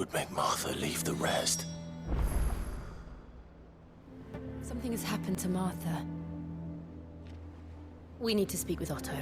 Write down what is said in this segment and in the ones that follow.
would make Martha leave the rest. Something has happened to Martha. We need to speak with Otto.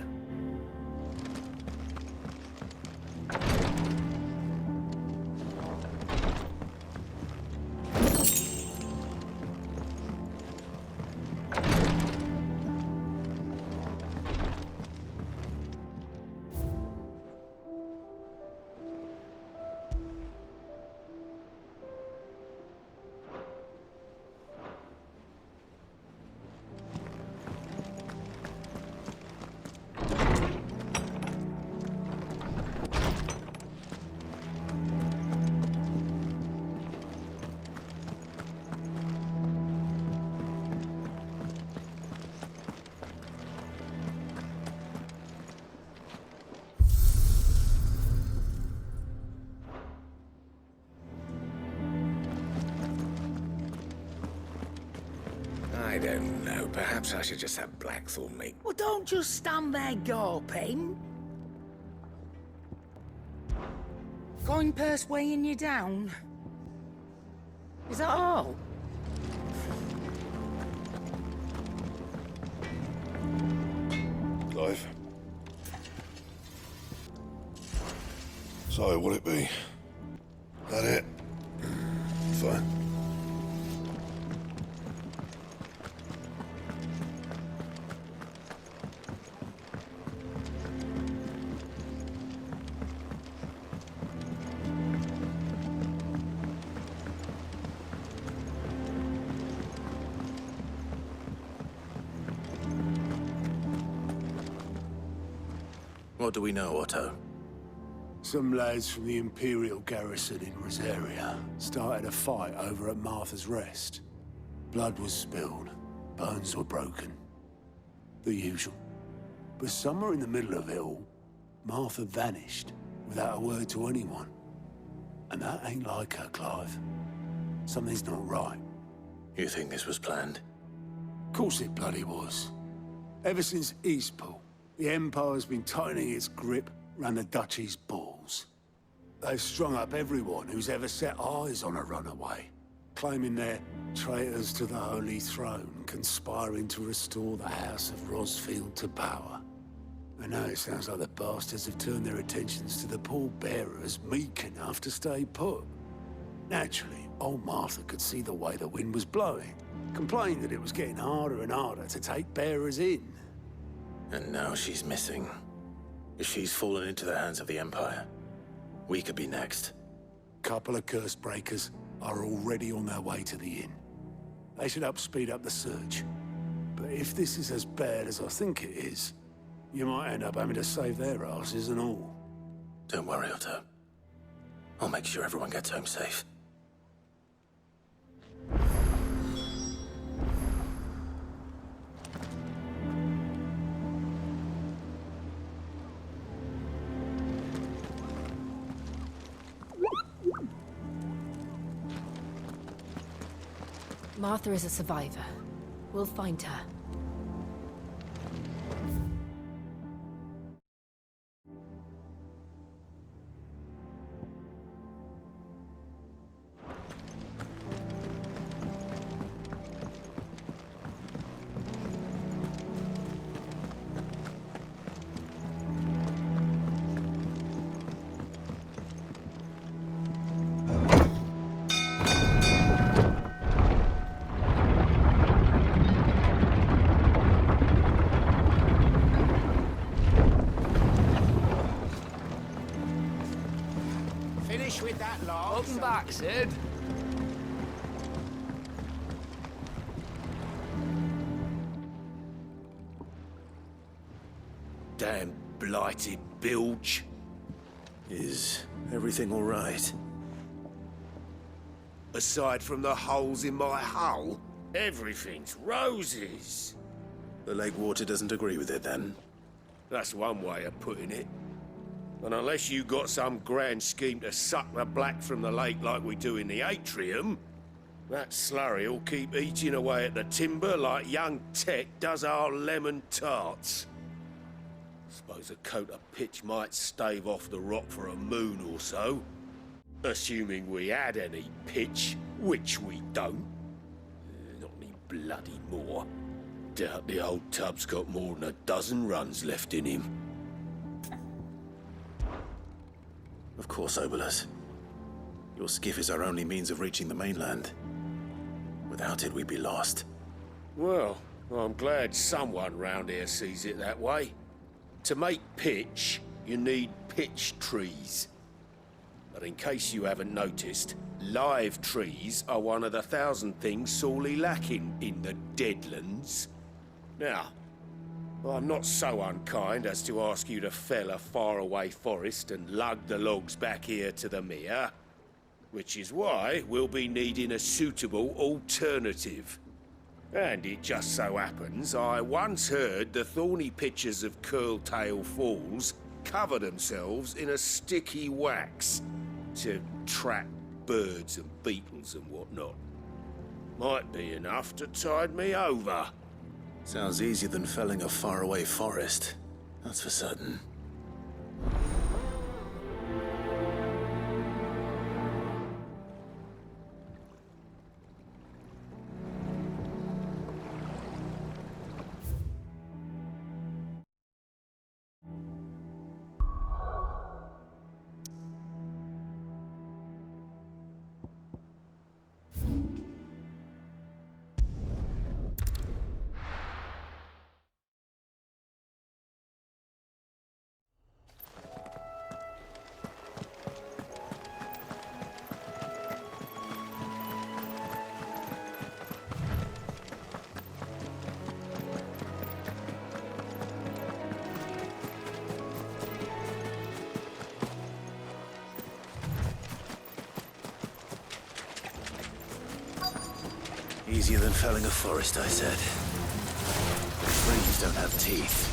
I don't know. Perhaps I should just have Blackthorn make... Well, don't just stand there gawping. Coin purse weighing you down? Is that all? Clive. So, what'll it be? That it? Fine. What do we know, Otto? Some lads from the Imperial garrison in Rosaria started a fight over at Martha's Rest. Blood was spilled, bones were broken. The usual. But somewhere in the middle of it all, Martha vanished without a word to anyone. And that ain't like her, Clive. Something's not right. You think this was planned? Of course it bloody was. Ever since Eastpool, the Empire's been tightening its grip around the Duchy's balls. They've strung up everyone who's ever set eyes on a runaway, claiming they're traitors to the Holy Throne, conspiring to restore the House of Rosfield to power. And now it sounds like the bastards have turned their attentions to the pallbearers meek enough to stay put. Naturally, old Martha could see the way the wind was blowing, complained that it was getting harder and harder to take bearers in. And now she's missing. If she's fallen into the hands of the Empire, we could be next. Couple of curse breakers are already on their way to the inn. They should help speed up the search. But if this is as bad as I think it is, you might end up having to save their asses and all. Don't worry, Otto. I'll make sure everyone gets home safe. Martha is a survivor. We'll find her. Finish with that lot. Welcome back, Sid. Damn blighted bilge. Is everything all right? Aside from the holes in my hull, everything's roses. The lake water doesn't agree with it, then? That's one way of putting it. And unless you got some grand scheme to suck the black from the lake like we do in the atrium, that slurry'll keep eating away at the timber like young Tech does our lemon tarts. Suppose a coat of pitch might stave off the rot for a moon or so. Assuming we had any pitch, which we don't. Not any bloody more. Doubt the old tub's got more than a dozen runs left in him. Of course, Obolus. Your skiff is our only means of reaching the mainland. Without it, we'd be lost. Well, I'm glad someone round here sees it that way. To make pitch, you need pitch trees. But in case you haven't noticed, live trees are one of the 1,000 things sorely lacking in the Deadlands. Now, I'm not so unkind as to ask you to fell a faraway forest and lug the logs back here to the mere, which is why we'll be needing a suitable alternative. And it just so happens I once heard the thorny pitchers of Curltail Falls cover themselves in a sticky wax to trap birds and beetles and whatnot. Might be enough to tide me over. Sounds easier than felling a faraway forest. That's for certain. Easier than felling a forest, I said. Trees don't have teeth.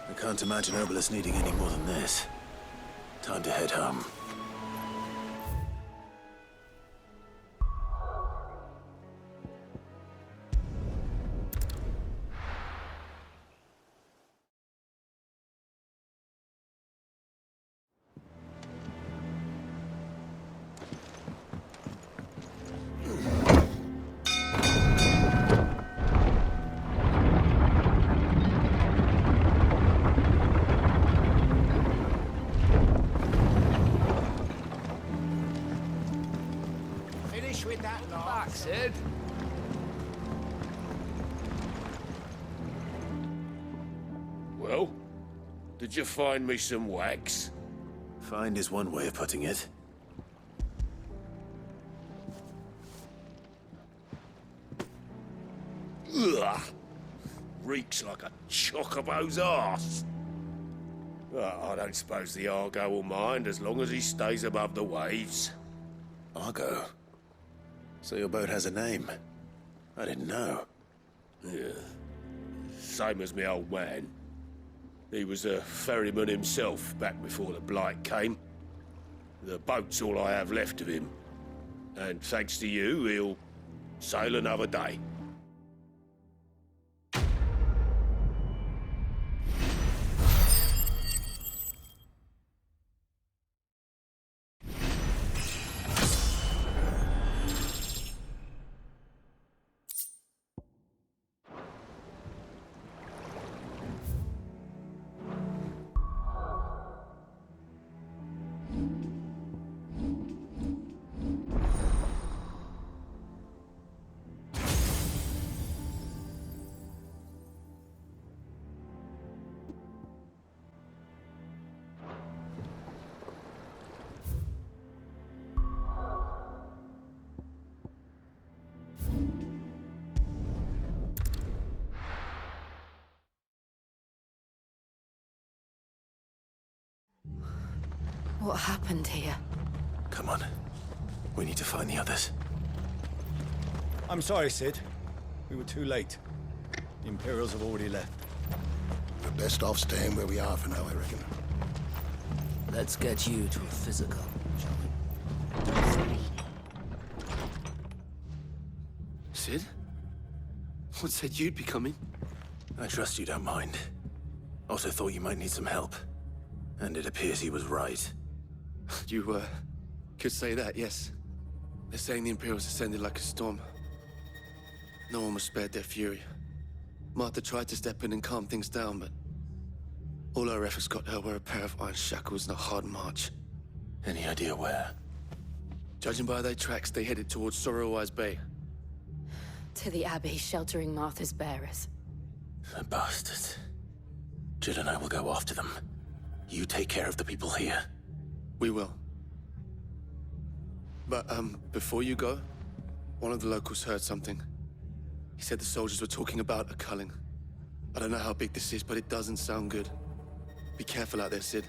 I can't imagine Obolus needing any more than this. Time to head home. With that lot. Sid. Well, did you find me some wax? Find is one way of putting it. Ugh! Reeks like a chocobo's arse. I don't suppose the Argo will mind as long as he stays above the waves. Argo? So your boat has a name? I didn't know. Yeah. Same as me old man. He was a ferryman himself back before the Blight came. The boat's all I have left of him. And thanks to you, he'll sail another day. What happened here? Come on. We need to find the others. I'm sorry, Sid. We were too late. The Imperials have already left. We're best off staying where we are for now, I reckon. Let's get you to a physical, shall we? Sid? What said you'd be coming? I trust you don't mind. Also thought you might need some help. And it appears he was right. You, could say that, yes. They're saying the Imperials ascended like a storm. No one was spared their fury. Martha tried to step in and calm things down, but all our efforts got her were a pair of iron shackles and a hard march. Any idea where? Judging by their tracks, they headed towards Sorrowwise Bay. To the Abbey, sheltering Martha's bearers. The bastards. Jill and I will go after them. You take care of the people here. We will. But, before you go, one of the locals heard something. He said the soldiers were talking about a culling. I don't know how big this is, but it doesn't sound good. Be careful out there, Sid.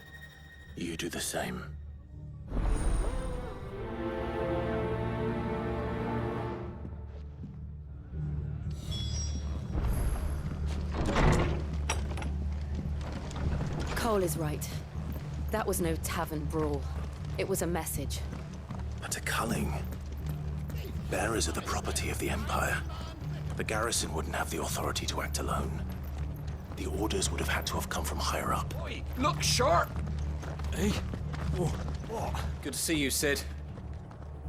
You do the same. Cole is right. That was no tavern brawl. It was a message. But a culling. Bearers are the property of the Empire. The garrison wouldn't have the authority to act alone. The orders would have had to have come from higher up. Look sharp! Hey? What? Good to see you, Sid.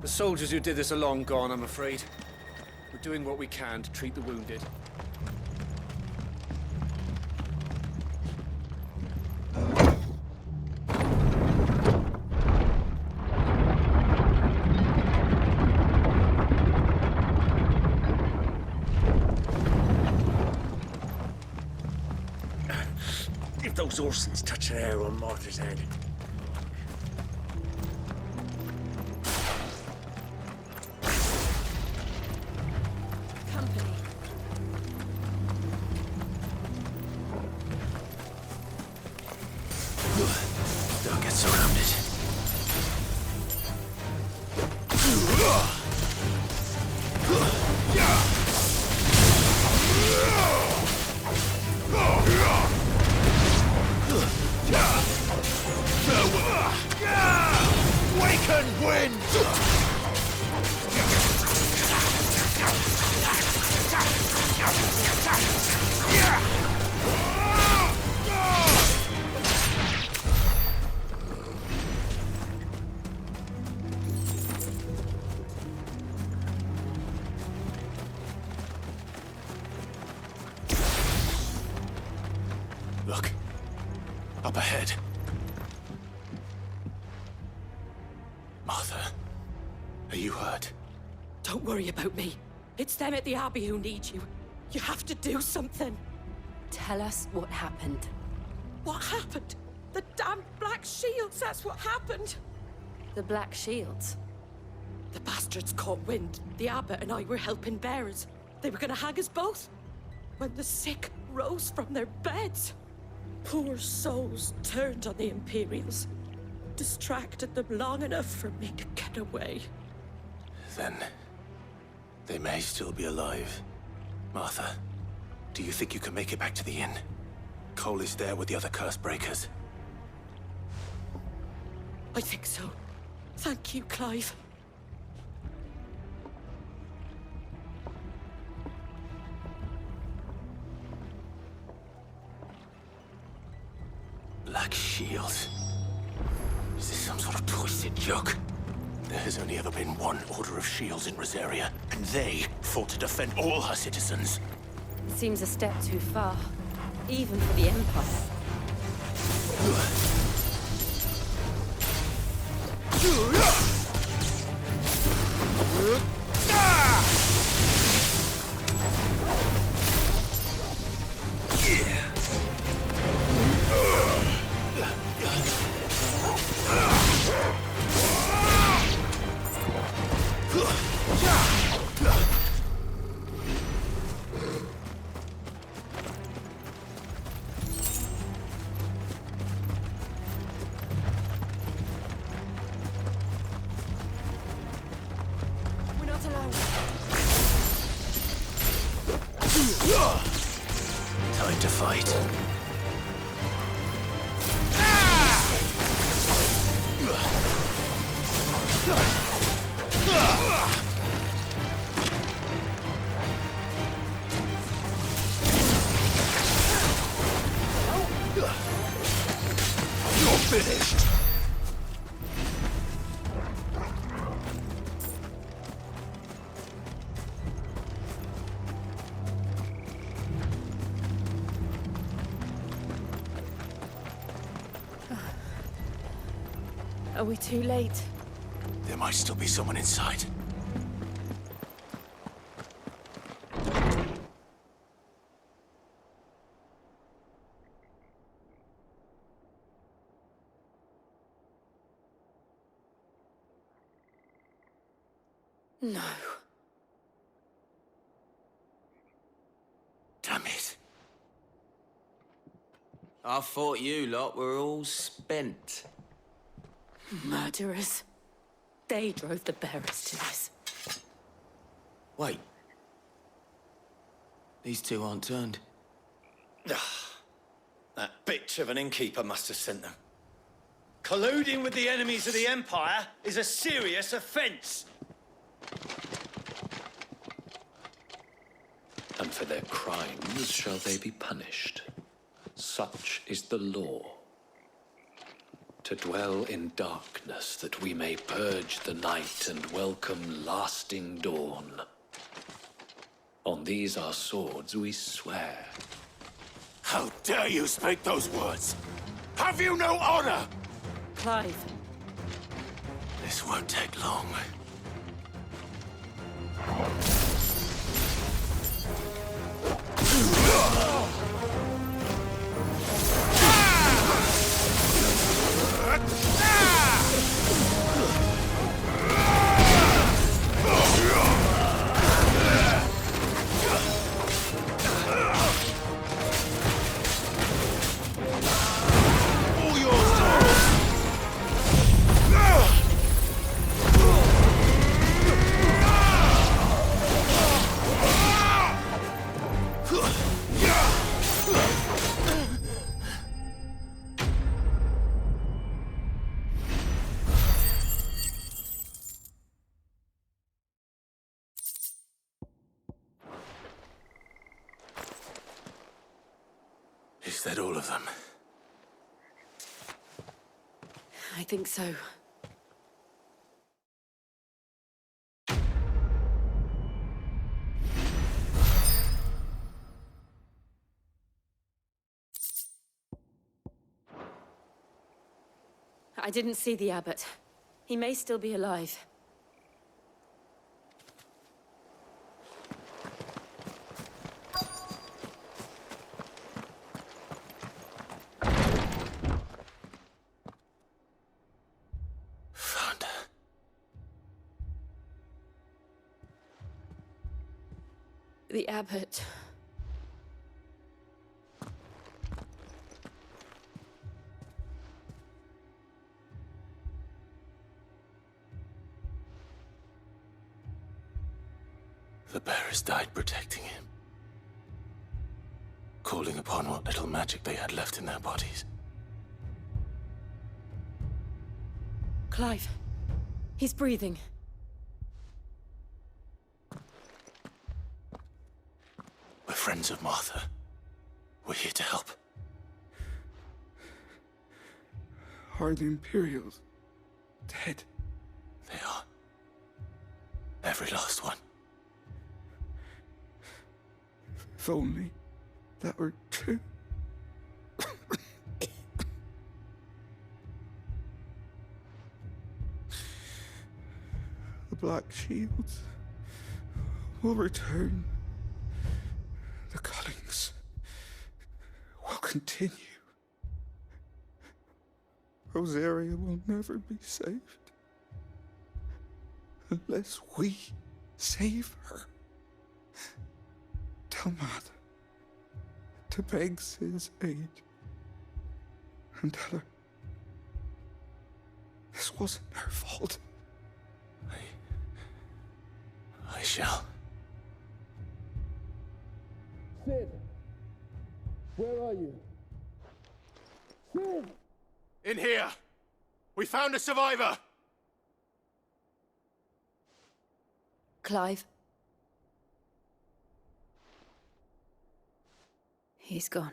The soldiers who did this are long gone, I'm afraid. We're doing what we can to treat the wounded. If those Orsons touch an arrow on Martha's head. Company. Don't get surrounded. Waken wind! Look. Up ahead. Martha. Are you hurt? Don't worry about me. It's them at the Abbey who need you. You have to do something. Tell us what happened. What happened? The damn Black Shields, that's what happened. The Black Shields. The bastards caught wind. The Abbot and I were helping bearers. They were gonna hang us both. When the sick rose from their beds. Poor souls turned on the Imperials. Distracted them long enough for me to get away. Then... they may still be alive. Martha, do you think you can make it back to the inn? Cole is there with the other curse breakers. I think so. Thank you, Clive. Black Shield. Is this some sort of twisted joke? There has only ever been one Order of Shields in Rosaria, and they fought to defend all her citizens. Seems a step too far, even for the Empire. Time to fight. You're finished. Are we too late? There might still be someone inside. No. Damn it. I thought you lot were all spent. Murderers. They drove the bearers to this. Wait. These two aren't turned. That bitch of an innkeeper must have sent them. Colluding with the enemies of the Empire is a serious offense. And for their crimes shall they be punished. Such is the law. To dwell in darkness that we may purge the night and welcome lasting dawn. On these our swords we swear. How dare you speak those words? Have you no honor? Clive. This won't take long. Is that all of them? I think so. I didn't see the abbot. He may still be alive. Found her. The abbot. The bearers died protecting him. Calling upon what little magic they had left in their bodies. Clive. He's breathing. We're friends of Martha. We're here to help. Are the Imperials dead? They are. Every last one. If only that were true. The Black Shields will return. The Cullings will continue. Rosaria will never be saved unless we save her. Tell Matt to beg Sid's aid and tell her this wasn't her fault. I shall. Sid! Where are you? Sid! In here! We found a survivor! Clive? He's gone.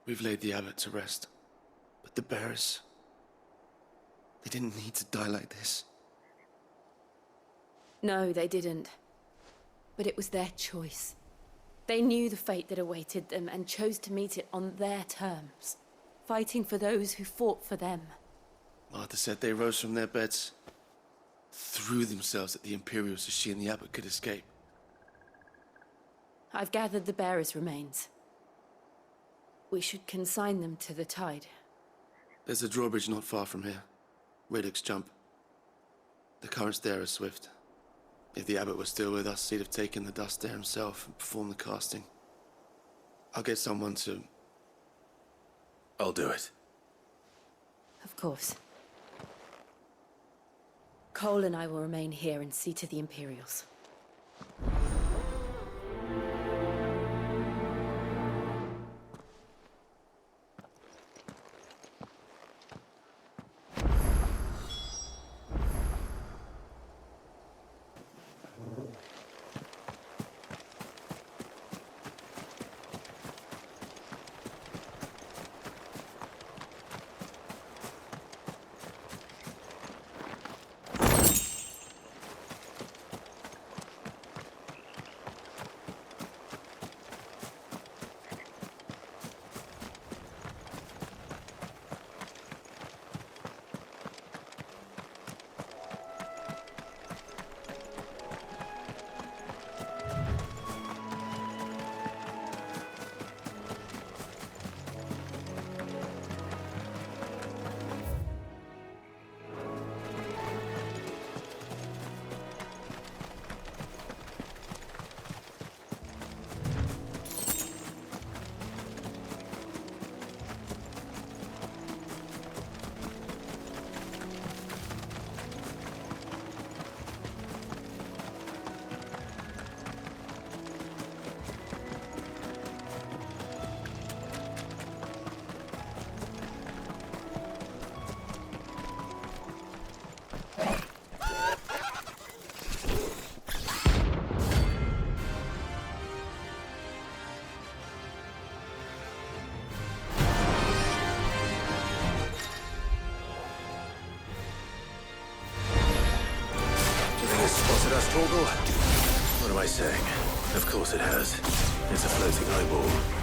We've laid the abbot to rest. But the bearers... they didn't need to die like this. No, they didn't. But it was their choice. They knew the fate that awaited them and chose to meet it on their terms, fighting for those who fought for them. Martha said they rose from their beds, threw themselves at the Imperials so she and the abbot could escape. I've gathered the bearers' remains. We should consign them to the tide. There's a drawbridge not far from here. Radix Jump. The currents there are swift. If the abbot was still with us, he'd have taken the dust there himself and performed the casting. I'll get someone to... I'll do it. Of course. Cole and I will remain here and see to the Imperials. Spotted us, Torgal? What am I saying? Of course it has. It's a floating eyeball.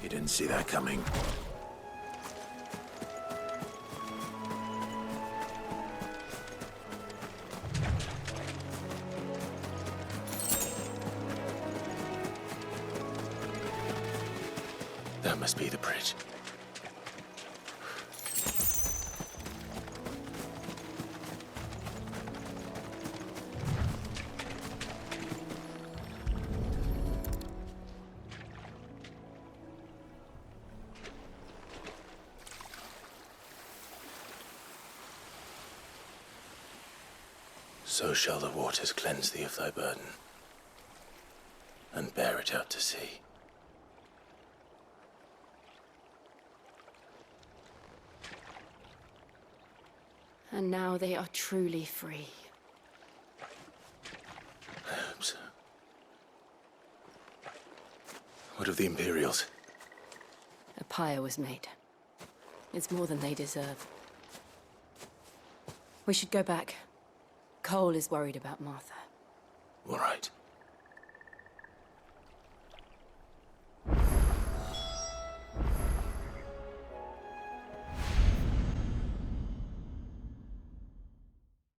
You didn't see that coming. That must be the bridge. So shall the waters cleanse thee of thy burden, and bear it out to sea. And now they are truly free. I hope so. What of the Imperials? A pyre was made. It's more than they deserve. We should go back. Cole is worried about Martha. All right.